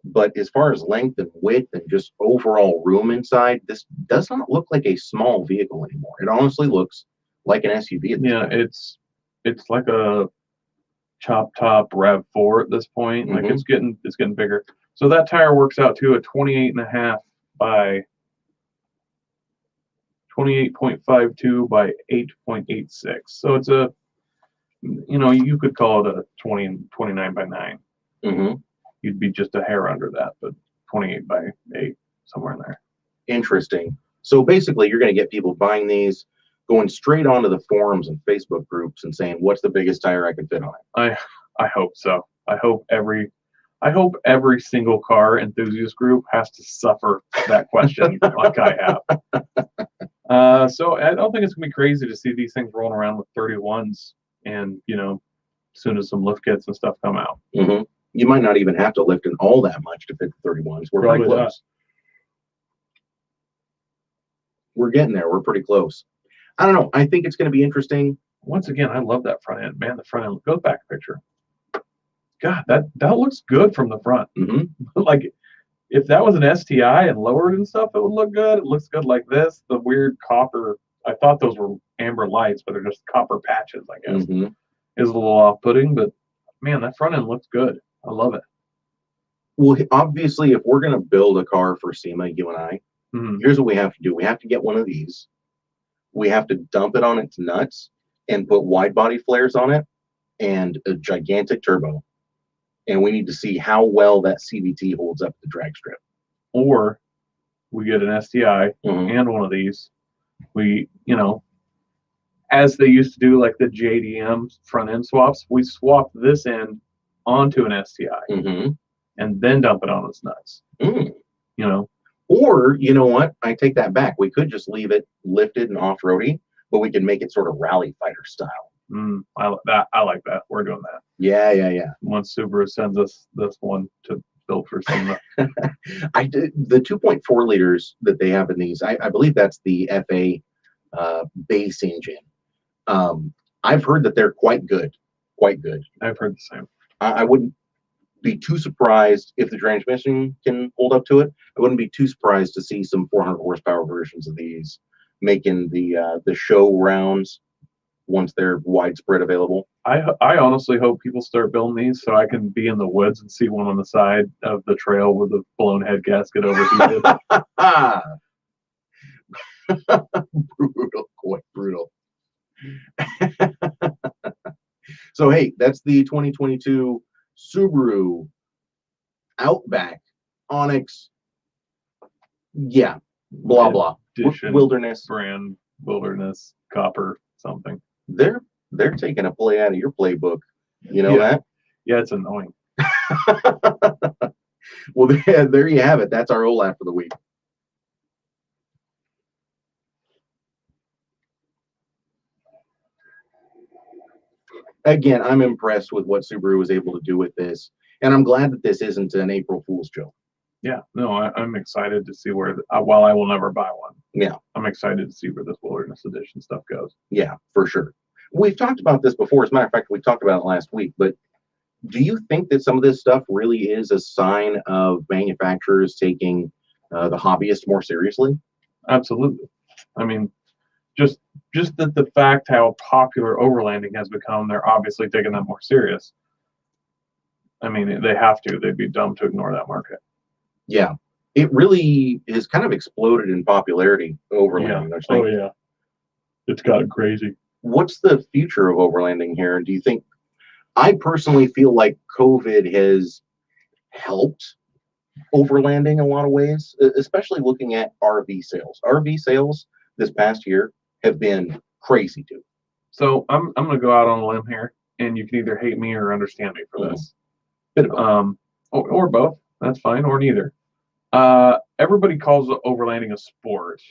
but as far as length and width and just overall room inside, this does not look like a small vehicle anymore. It honestly looks like an SUV at this point. It's like a chop top RAV4 at this point. Like, it's getting bigger. So that tire works out to a 28.5 by 28.52 by 8.86. So it's a, you could call it a 29 by 9. You'd be just a hair under that, but 28 by 8, somewhere in there. Interesting. So basically, you're going to get people buying these, going straight onto the forums and Facebook groups and saying, "What's the biggest tire I can fit on it?" I hope so. I hope every single car enthusiast group has to suffer that question like I have. So I don't think it's gonna be crazy to see these things rolling around with 31s, and as soon as some lift kits and stuff come out. You might not even have to lift in all that much to fit the 31s. We're pretty close. We're getting there. We're pretty close. I don't know. I think it's going to be interesting. Once again, I love that front end. Man, the front end goes back a picture. God, that looks good from the front. Like, if that was an STI and lowered and stuff, it would look good. It looks good like this. The weird copper, I thought those were amber lights, but they're just copper patches, I guess. Is a little off-putting, but man, that front end looks good. I love it. Well, obviously, if we're going to build a car for SEMA, you and I, here's what we have to do. We have to get one of these. We have to dump it on its nuts and put wide body flares on it and a gigantic turbo. And we need to see how well that CVT holds up the drag strip. Or we get an STI Mhm. and one of these. We, as they used to do, like the JDM front end swaps, we swap this end onto an STI Mhm. and then dump it on its nuts. Mm. Or, you know what? I take that back. We could just leave it lifted and off-roady, but we can make it sort of rally fighter style. I like that. We're doing that. Yeah. Once Subaru sends us this one to build for some. I did the 2.4 liters that they have in these. I believe that's the FA base engine. I've heard that they're quite good. I've heard the same. I wouldn't be too surprised if the transmission can hold up to it. I wouldn't be too surprised to see some 400 horsepower versions of these making the show rounds once they're widespread available. I honestly hope people start building these so I can be in the woods and see one on the side of the trail with a blown head gasket overheated. Brutal, quite brutal. So hey, that's the 2022 Subaru Outback Onyx. Yeah, blah blah. Edition, Wilderness brand, wilderness, copper, something. They're taking a play out of your playbook. You know that? Yeah, it's annoying. Well, there you have it. That's our OLAP for the week. Again, I'm impressed with what Subaru was able to do with this, and I'm glad that this isn't an April Fool's joke. Yeah, no, I'm excited to see where, while I will never buy one. Yeah. I'm excited to see where this Wilderness Edition stuff goes. Yeah, for sure. We've talked about this before. As a matter of fact, we talked about it last week, but do you think that some of this stuff really is a sign of manufacturers taking the hobbyist more seriously? Absolutely. I mean, just the fact how popular overlanding has become, they're obviously taking that more serious. I mean, they have to. They'd be dumb to ignore that market. Yeah. It really has kind of exploded in popularity, overlanding. Yeah. Oh, yeah. It's gotten crazy. What's the future of overlanding here? Do you think, I personally feel like COVID has helped overlanding a lot of ways, especially looking at RV sales. RV sales this past year have been crazy too. So I'm going to go out on a limb here, and you can either hate me or understand me for this. Or both. That's fine, or neither. Everybody calls overlanding a sport.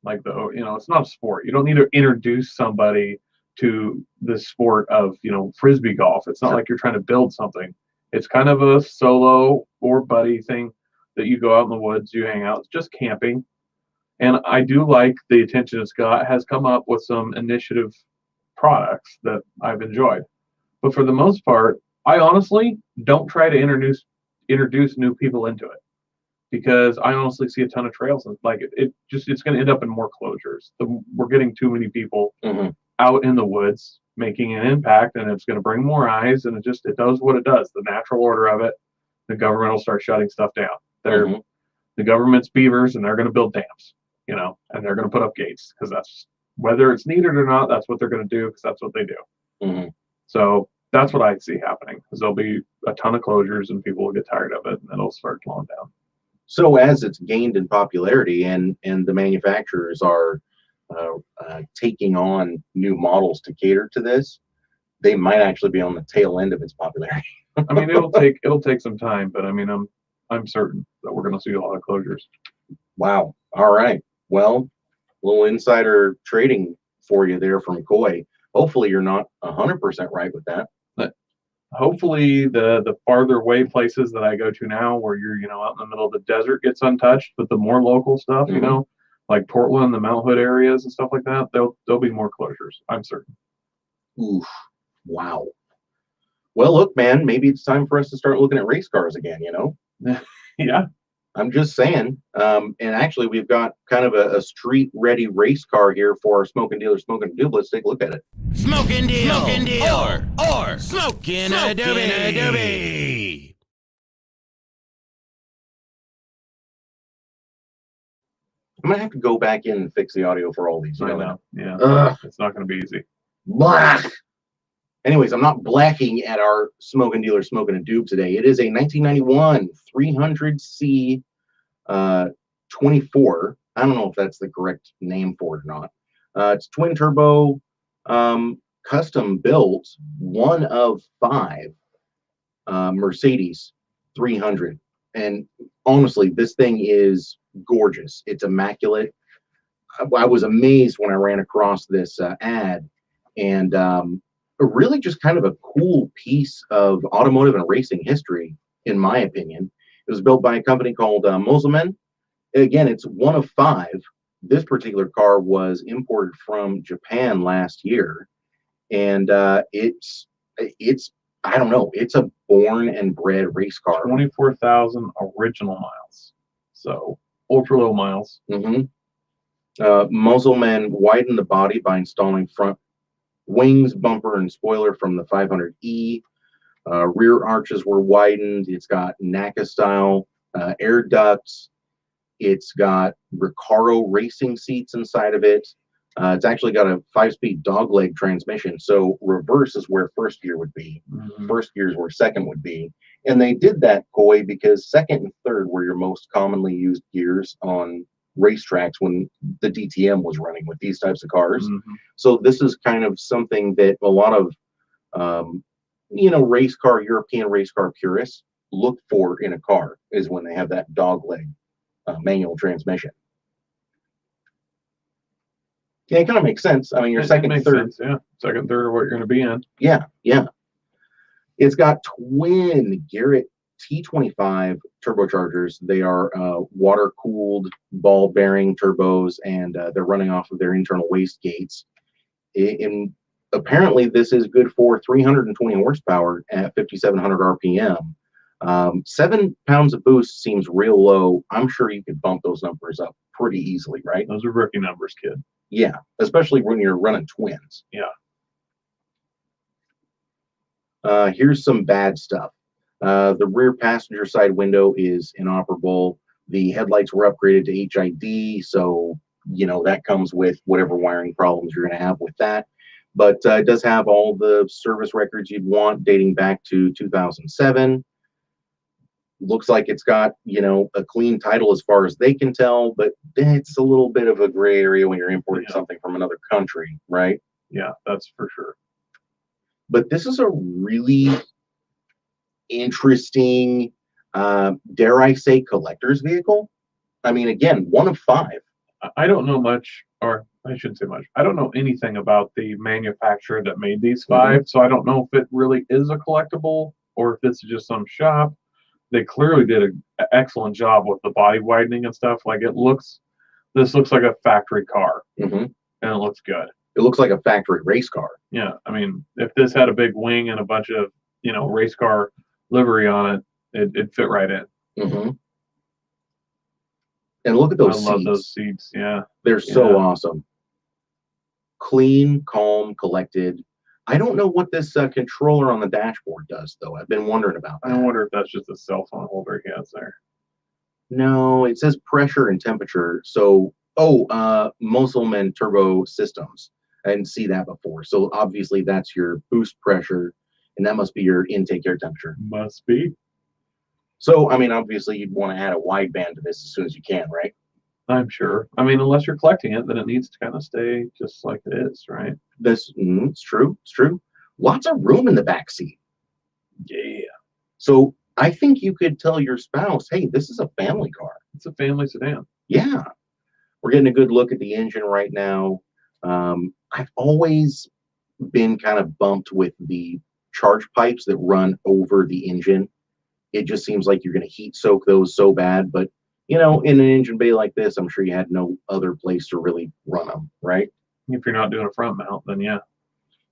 Like it's not a sport. You don't need to introduce somebody to the sport of, Frisbee golf. It's not like you're trying to build something. It's kind of a solo or buddy thing that you go out in the woods, you hang out. It's just camping. And I do like the attention it's got, has come up with some initiative products that I've enjoyed. But for the most part, I honestly don't try to introduce new people into it, because I honestly see a ton of trails, and it's going to end up in more closures. We're getting too many people out in the woods making an impact, and it's going to bring more eyes, and it does what it does. The natural order of it, the government will start shutting stuff down. The government's beavers, and they're going to build dams, and they're going to put up gates, because that's, whether it's needed or not, that's what they're going to do, because that's what they do. So that's what I see happening, because there'll be a ton of closures, and people will get tired of it, and it'll start slowing down. So as it's gained in popularity, and the manufacturers are taking on new models to cater to this, they might actually be on the tail end of its popularity. I mean, it'll take some time, but I mean, I'm certain that we're going to see a lot of closures. Wow. All right. Well, a little insider trading for you there from Coy. Hopefully you're not 100% right with that. But hopefully the farther away places that I go to now, where you're, out in the middle of the desert, gets untouched, but the more local stuff, like Portland, the Mount Hood areas and stuff like that, there'll be more closures. I'm certain. Oof. Wow. Well, look, man, maybe it's time for us to start looking at race cars again, Yeah. I'm just saying. And actually, we've got kind of a street-ready race car here for our Smokin Deal or Smokin Doob. Let's take a look at it. Smokin Deal, or Smokin Adobe. I'm gonna have to go back in and fix the audio for all these. I know. Yeah. Ugh. It's not going to be easy. Blah. Anyways, I'm not blacking at our Smokin Deal or Smokin a Doob today. It is a 1991 300C 24. I don't know if that's the correct name for it or not. It's twin turbo, custom built, one of 5 Mercedes 300. And honestly, this thing is gorgeous. It's immaculate. I was amazed when I ran across this ad, and really just kind of a cool piece of automotive and racing history, in my opinion. It was built by a company called Mosselman. Again, it's one of 5. This particular car was imported from Japan last year, and it's I don't know, it's a born and bred race car. 24,000 original miles, so ultra low miles. Mosselman widened the body by installing front wings, bumper, and spoiler from the 500E. Rear arches were widened. It's got NACA style air ducts. It's got Recaro racing seats inside of it. It's actually got a 5-speed dogleg transmission. So reverse is where first gear would be. First gear is where second would be. And they did that, Coy, because second and third were your most commonly used gears on racetracks when the DTM was running with these types of cars. So this is kind of something that a lot of European race car purists look for in a car, is when they have that dogleg manual transmission. Yeah, it kind of makes sense. I mean, your second, third, sense, yeah, second, third are what you're going to be in. Yeah. It's got twin Garrett T25 turbochargers. They are water-cooled ball bearing turbos, and they're running off of their internal waste gates. And apparently, this is good for 320 horsepower at 5,700 RPM. 7 pounds of boost seems real low. I'm sure you could bump those numbers up pretty easily, right? Those are rookie numbers, kid. Yeah, especially when you're running twins. Yeah. Here's some bad stuff. The rear passenger side window is inoperable. The headlights were upgraded to HID, so that comes with whatever wiring problems you're going to have with that. But it does have all the service records you'd want dating back to 2007. Looks like it's got, a clean title as far as they can tell, but it's a little bit of a gray area when you're importing something from another country, right? Yeah, that's for sure. But this is a really interesting, dare I say, collector's vehicle. I mean, again, one of 5. I don't know much, or I shouldn't say much. I don't know anything about the manufacturer that made these 5, so I don't know if it really is a collectible or if it's just some shop. They clearly did an excellent job with the body widening and stuff. Like this looks like a factory car, and it looks good. It looks like a factory race car. Yeah, I mean, if this had a big wing and a bunch of race car livery on it, it'd fit right in. And look at those seats. I love those seats. Yeah, they're so awesome. Clean, calm, collected. I don't know what this controller on the dashboard does, though. I've been wondering about that. I wonder if that's just a cell phone holder he has there. No, it says pressure and temperature. So, Mosselman turbo systems. I didn't see that before. So obviously that's your boost pressure, and that must be your intake air temperature. Must be. So, I mean, obviously you'd want to add a wideband to this as soon as you can, right? I'm sure. I mean, unless you're collecting it, then it needs to kind of stay just like it is, right? It's true. It's true. Lots of room in the back seat. Yeah. So I think you could tell your spouse, hey, this is a family car. It's a family sedan. Yeah. We're getting a good look at the engine right now. I've always been kind of bumped with the charge pipes that run over the engine. It just seems like you're going to heat soak those so bad, but in an engine bay like this, I'm sure you had no other place to really run them, right? If you're not doing a front mount, then yeah.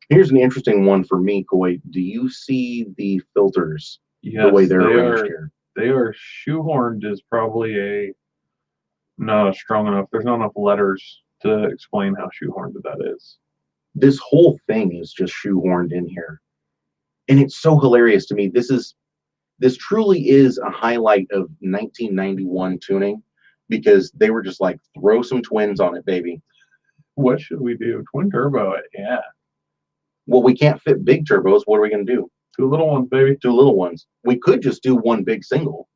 Here's an interesting one for me, Coy. Do you see the filters the way they're arranged here? They are shoehorned is probably not strong enough. There's not enough letters to explain how shoehorned that is. This whole thing is just shoehorned in here. And it's so hilarious to me. This truly is a highlight of 1991 tuning, because they were just like, throw some twins on it, baby. What should we do? Twin turbo it, yeah. Well, we can't fit big turbos. What are we going to do? 2 little ones, baby. 2 little ones. We could just do one big single.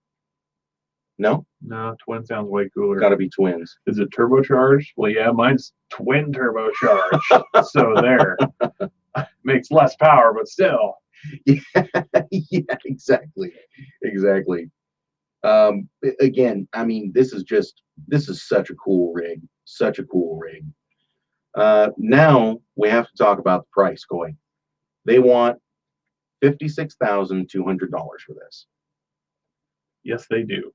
No? No, twin sounds way cooler. Got to be twins. Is it turbocharged? Well, yeah, mine's twin turbocharged. So there. Makes less power, but still. Yeah, yeah, exactly. Exactly. Again, I mean, this is such a cool rig. Such a cool rig. Now we have to talk about the price, Coy. They want $56,200 for this. Yes, they do.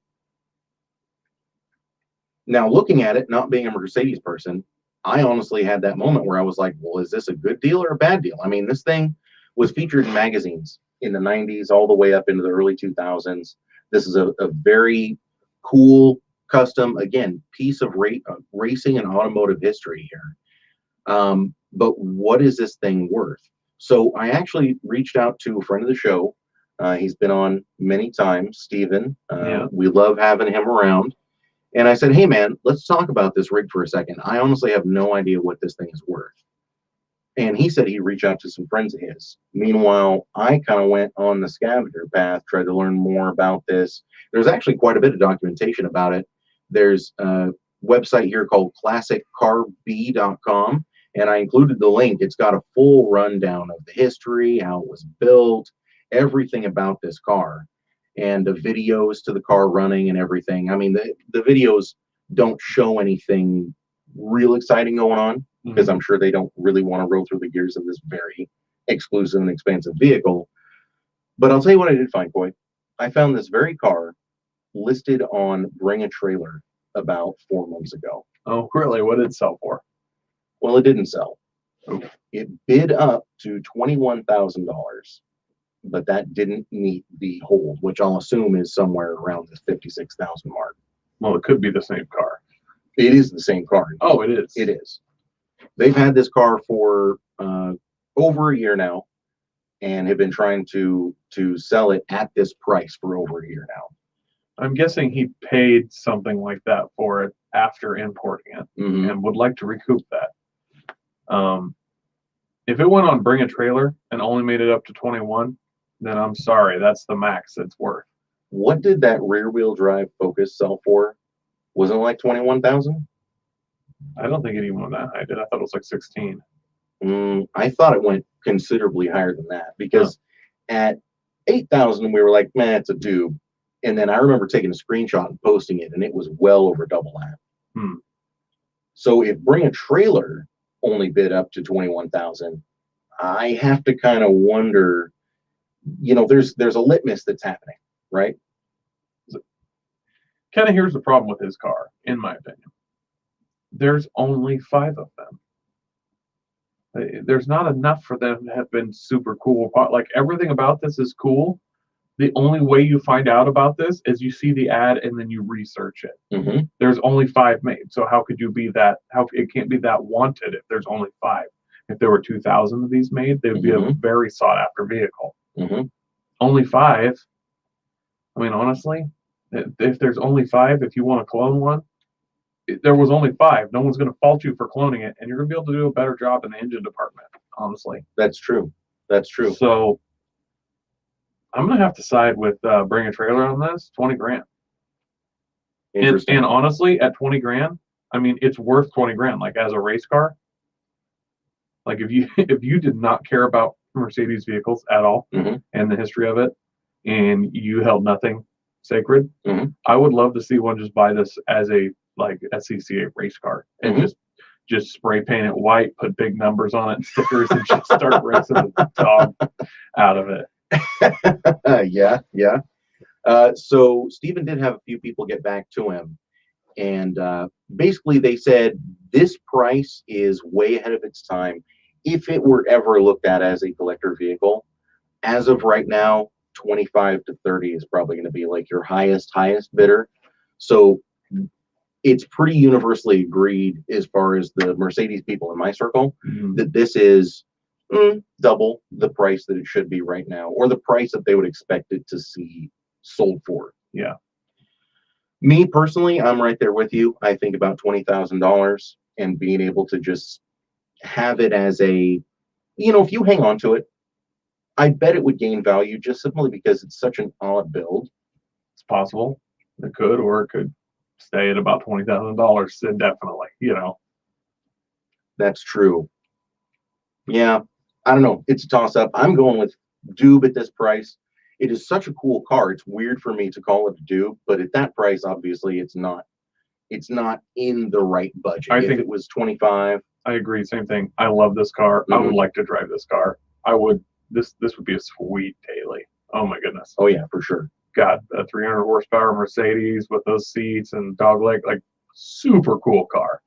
Now, looking at it, not being a Mercedes person, I honestly had that moment where I was like, well, is this a good deal or a bad deal? I mean, this thing was featured in magazines in the 90s all the way up into the early 2000s. This is a very cool, custom, again, piece of racing and automotive history here. But what is this thing worth? So I actually reached out to a friend of the show. He's been on many times, Steven. Yeah. We love having him around. And I said, hey, man, let's talk about this rig for a second. I honestly have no idea what this thing is worth. And he said he'd reach out to some friends of his. Meanwhile, I kind of went on the scavenger path, tried to learn more about this. There's actually quite a bit of documentation about it. There's a website here called classiccarb.com, and I included the link. It's got a full rundown of the history, how it was built, everything about this car, and the videos to the car running and everything. I mean, the videos don't show anything real exciting going on, because I'm sure they don't really want to roll through the gears of this very exclusive and expensive vehicle. But I'll tell you what I did find, Coy. I found this very car listed on Bring a Trailer about 4 months ago. Oh, really? What did it sell for? Well, it didn't sell. Oh. It bid up to $21,000, but that didn't meet the hold, which I'll assume is somewhere around the 56,000 mark. Well, it could be the same car. It is the same car. Oh, it is. It is. They've had this car for over a year now, and have been trying to sell it at this price for over a year now. I'm guessing he paid something like that for it after importing it, and would like to recoup that. If it went on Bring a Trailer and only made it up to 21, then I'm sorry, that's the max it's worth. What did that rear wheel drive Focus sell for? Wasn't it like 21,000? I don't think it even went that high. Did I thought it was like 16. I thought it went considerably higher than that, because at 8,000 we were like, man, it's a Doob. And then I remember taking a screenshot and posting it, and it was well over double that. So if Bring a Trailer only bid up to 21,000, I have to kind of wonder, you know, there's a litmus that's happening, right? Kind of here's the problem with his car, in my opinion. There's only 5 of them. There's not enough for them to have been super cool. Like, everything about this is cool. The only way you find out about this is you see the ad and then you research it. There's only 5 made. So how could you be that? How it can't be that wanted if there's only 5? If there were 2,000 of these made, they would be a very sought after vehicle. Only 5. I mean, honestly, if there's only 5, if you want to clone one, there was only 5. No one's going to fault you for cloning it, and you're going to be able to do a better job in the engine department, honestly. That's true. That's true. So I'm going to have to side with Bring a Trailer on this, 20 grand. And honestly, at 20 grand, I mean, it's worth 20 grand. Like, as a race car, like, if you did not care about Mercedes vehicles at all and the history of it, and you held nothing sacred, I would love to see one just buy this as a SCCA race car and just spray paint it white, put big numbers on it and stickers, and just start racing the dog out of it. Yeah. So Stephen did have a few people get back to him, and basically they said this price is way ahead of its time if it were ever looked at as a collector vehicle. As of right now, 25 to 30 is probably going to be like your highest bidder. So it's pretty universally agreed, as far as the Mercedes people in my circle, that this is double the price that it should be right now, or the price that they would expect it to see sold for. Yeah. Me personally, I'm right there with you. I think about $20,000, and being able to just have it as a if you hang on to it, I bet it would gain value just simply because it's such an odd build. It's possible. It could, or it could stay at about $20,000 indefinitely, That's true. Yeah, I don't know. It's a toss-up. I'm going with Doob at this price. It is such a cool car. It's weird for me to call it a Doob, but at that price, obviously, it's not in the right budget. I If think it was 25. I agree. Same thing. I love this car. I would like to drive this car. I would. This would be a sweet daily. Oh my goodness. Oh yeah, for sure. Got a 300 horsepower Mercedes with those seats and dog leg, like super cool car.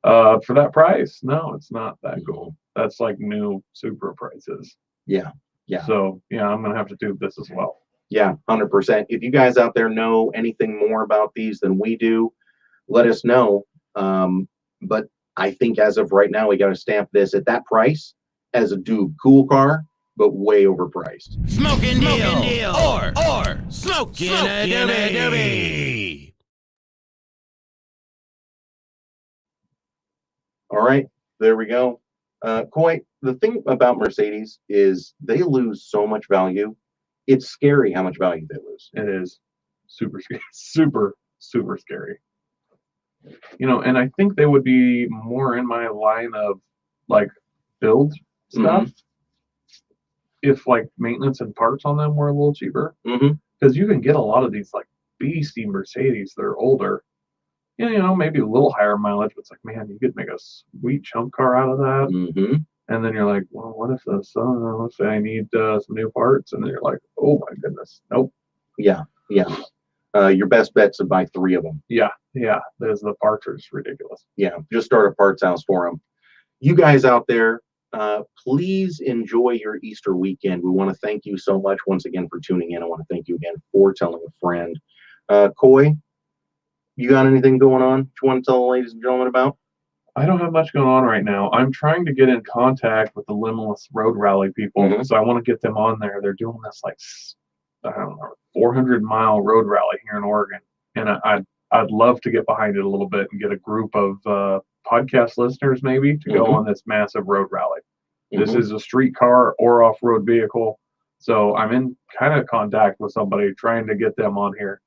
For that price, no, it's not that cool. That's like new Supra prices. Yeah. Yeah. So yeah, I'm gonna have to do this as well. Yeah, 100%. If you guys out there know anything more about these than we do, let us know. But I think as of right now, we got to stamp this at that price as a Doob cool car, but way overpriced. Smokin Deal or Smokin Deal. All right, there we go. Coy, the thing about Mercedes is they lose so much value. It's scary how much value they lose. It is super scary, super scary. And I think they would be more in my line of like build stuff if like maintenance and parts on them were a little cheaper. Because you can get a lot of these like beastie Mercedes that are older. Maybe a little higher mileage, but it's like, man, you could make a sweet chunk car out of that. And then you're like, well, what if let's say I need some new parts? And then you're like, oh my goodness, nope. Yeah. Your best bet's to buy 3 of them. Yeah. There's the parts are just ridiculous. Yeah, just start a parts house for them. You guys out there, please enjoy your Easter weekend. We want to thank you so much once again for tuning in. I want to thank you again for telling a friend. Coy, you got anything going on you want to tell the ladies and gentlemen about? I don't have much going on right now. I'm trying to get in contact with the Limitless Road Rally people, so I want to get them on there. They're doing this like, I don't know, 400-mile road rally here in Oregon, and I'd love to get behind it a little bit and get a group of podcast listeners maybe to go on this massive road rally. This is a street car or off-road vehicle, so I'm in kind of contact with somebody trying to get them on here.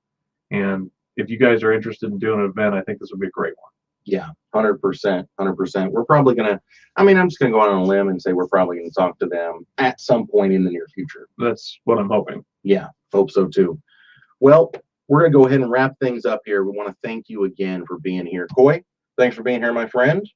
And if you guys are interested in doing an event, I think this would be a great one. Yeah, 100%. We're probably going to, I'm just going to go out on a limb and say we're probably going to talk to them at some point in the near future. That's what I'm hoping. Yeah, hope so too. Well, we're going to go ahead and wrap things up here. We want to thank you again for being here. Coy, thanks for being here, my friend.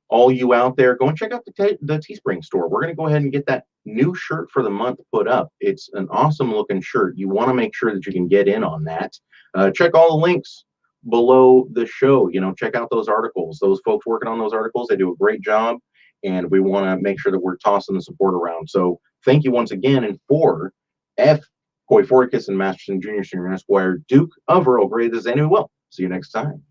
All you out there, go and check out the Teespring store. We're going to go ahead and get that new shirt for the month put up. It's an awesome looking shirt. You want to make sure that you can get in on that. Check all the links below the show. Check out those articles. Those folks working on those articles, they do a great job, and we want to make sure that we're tossing the support around. So thank you once again. And for Coy Forticus and Masterson Jr. Senior Esquire, Duke of Earl Grey, this is Andy. Well, see you next time.